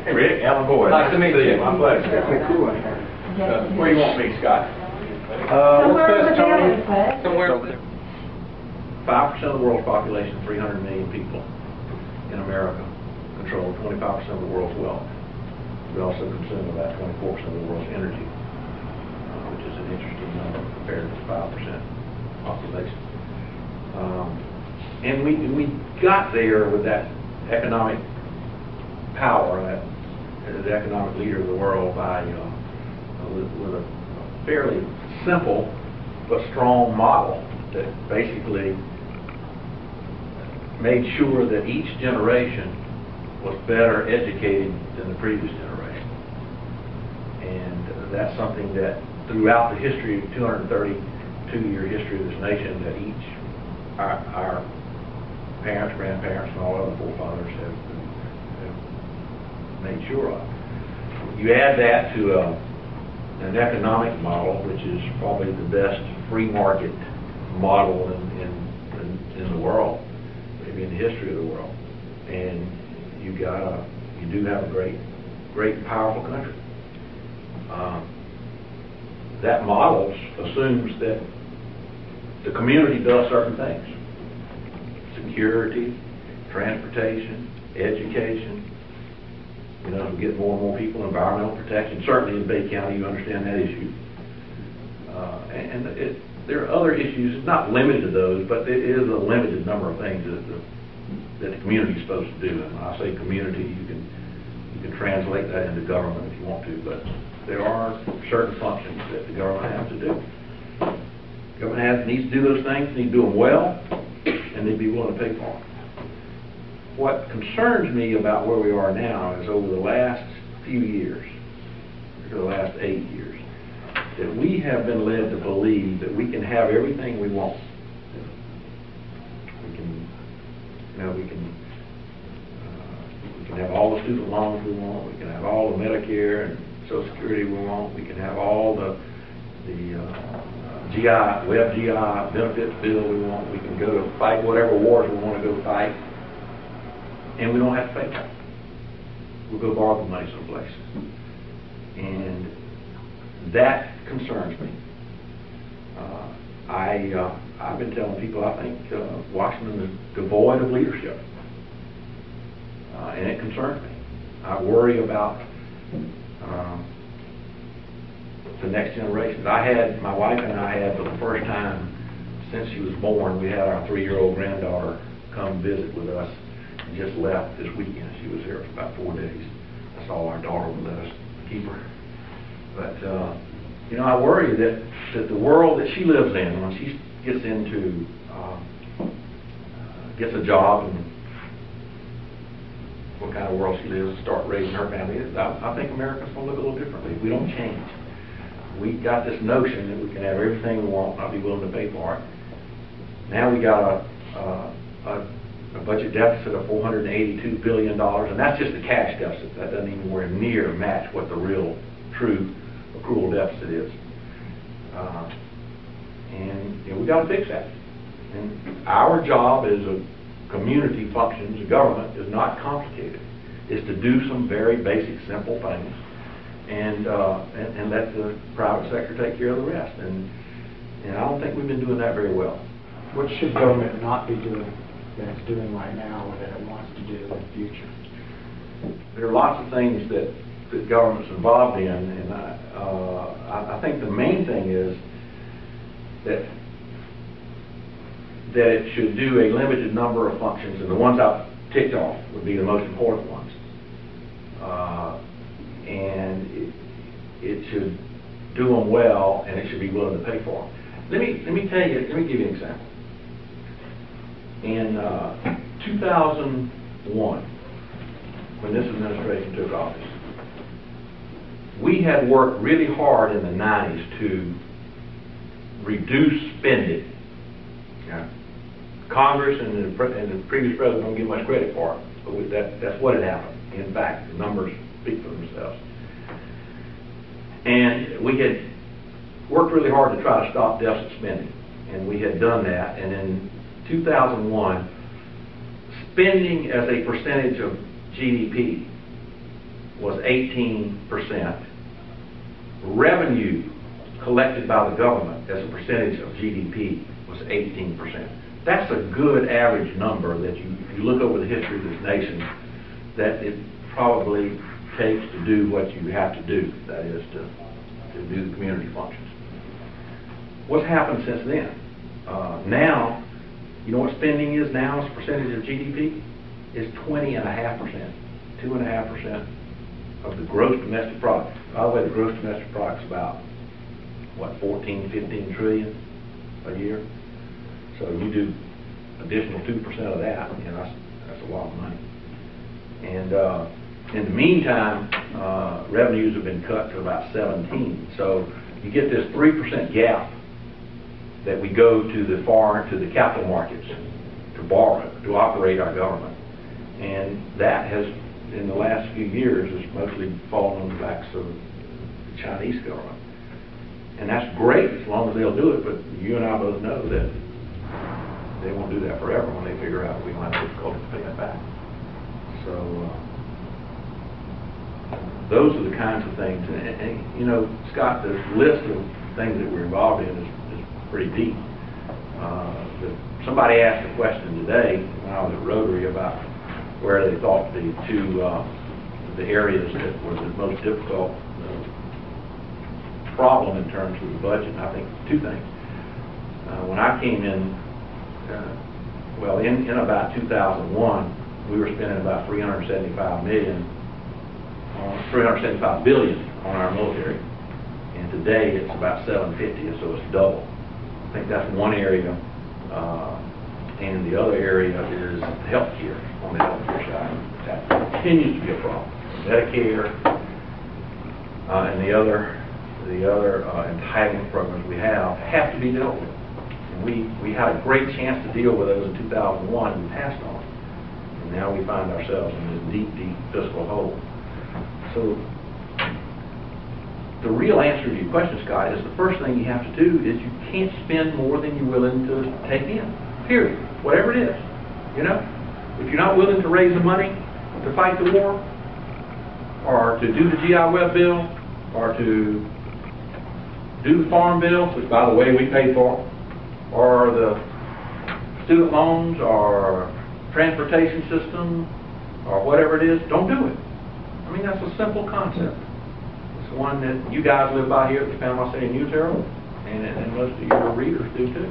Hey Rick, Alan Boyd. Nice to meet you. My pleasure. Definitely cool in here. Where you want me, Scott? Somewhere over there. Somewhere over there. 5% of the world's population, 300 million people in America, control 25% of the world's wealth. We also consume about 24% of the world's energy, which is an interesting number compared to 5% population. And we got there with that economic power, the economic leader of the world, by with a fairly simple but strong model that basically made sure that each generation was better educated than the previous generation. And that's something that throughout the history, 232-year history of this nation, that our parents, grandparents, and all other forefathers have made sure of. You add that to an economic model, which is probably the best free market model in the world, maybe in the history of the world, and you do have a great and powerful country. That model assumes that the community does certain things: security, transportation, education. We get more and more people, environmental protection. Certainly in Bay County, you understand that issue. There are other issues, it's not limited to those, but it is a limited number of things that the community is supposed to do. And when I say community, you can translate that into government if you want to, but there are certain functions that the government has to do. The government needs to do those things, needs to do them well, and they'd be willing to pay for them. What concerns me about where we are now is over the last few years, for the last 8 years, that we have been led to believe that we can have everything we want. We can have all the student loans we want. We can have all the Medicare and Social Security we want. We can have all the web GI benefits bill we want. We can go to fight whatever wars we want to go fight, and we don't have to pay for it. We'll go borrow the money someplace, and that concerns me. I've been telling people I think Washington is devoid of leadership, and it concerns me. I worry about the next generation. My wife and I had, for the first time since she was born, we had our 3-year-old granddaughter come visit with us, and just left this weekend. She was here for about 4 days. That's all our daughter would let us keep her. But I worry that the world that she lives in, when she gets gets a job and what kind of world she lives, start raising her family, I think America's going to look a little differently if we don't change. We got this notion that we can have everything we want, not be willing to pay for it. Now we got a budget deficit of $482 billion, and that's just the cash deficit. That doesn't even anywhere near match what the real, true accrual deficit is. And we got to fix that. And our job as a community functions, a government, is not complicated. It's to do some very basic, simple things, and let the private sector take care of the rest. And I don't think we've been doing that very well. What should government not be doing that it's doing right now or that it wants to do in the future? There are lots of things that the government's involved in, and I think the main thing is that it should do a limited number of functions, and the ones I've ticked off would be the most important ones. And it should do them well, and it should be willing to pay for them. Let me give you an example. In 2001, when this administration took office, we had worked really hard in the 90s to reduce spending. Yeah. Congress and the previous president don't get much credit for it, but that's what had happened. In fact, the numbers speak for themselves. And we had worked really hard to try to stop deficit spending, and we had done that. And in 2001, spending as a percentage of GDP 18%. Revenue collected by the government as a percentage of GDP was 18%. That's a good average number that if you look over the history of this nation, that it probably takes to do what you have to do, that is to do the community functions. What's happened since then? Now, you know what spending is now as a percentage of GDP? It's 20.5%, 2.5% of the gross domestic product. By the way, the gross domestic product's about, what, 14, 15 trillion a year? So you do additional 2% of that, you know, that's a lot of money. And in the meantime, revenues have been cut to about 17. So you get this 3% gap that we go to the capital markets to borrow, to operate our government. And that has, in the last few years, has mostly fallen on the backs of the Chinese government. And that's great as long as they'll do it, but you and I both know that they won't do that forever when they figure out we might have difficulty paying it back. So those are the kinds of things. And you know, Scott, the list of things that we're involved in is pretty deep. Somebody asked a question today when I was at Rotary about where they thought the areas that were the most difficult problem in terms of the budget. And I think two things. When I came in, well, in about 2001, we were spending about $375 billion on our military, and today it's about 750, so it's double. I think that's one area, and the other area is healthcare. On the healthcare side, that continues to be a problem. Medicare and the other entitlement programs we have to be dealt with. And we had a great chance to deal with those in 2001 and we passed on. And now we find ourselves in this deep, deep fiscal hole. So the real answer to your question, Scott, is the first thing you have to do is you can't spend more than you're willing to take in, period. Whatever it is, you know? If you're not willing to raise the money to fight the war, or to do the GI Web bill, or to do the farm bill, which by the way we paid for, or the student loans, or transportation system, or whatever it is, don't do it. I mean, that's a simple concept. It's one that you guys live by here at the Panama City News Herald, and most of your readers do too.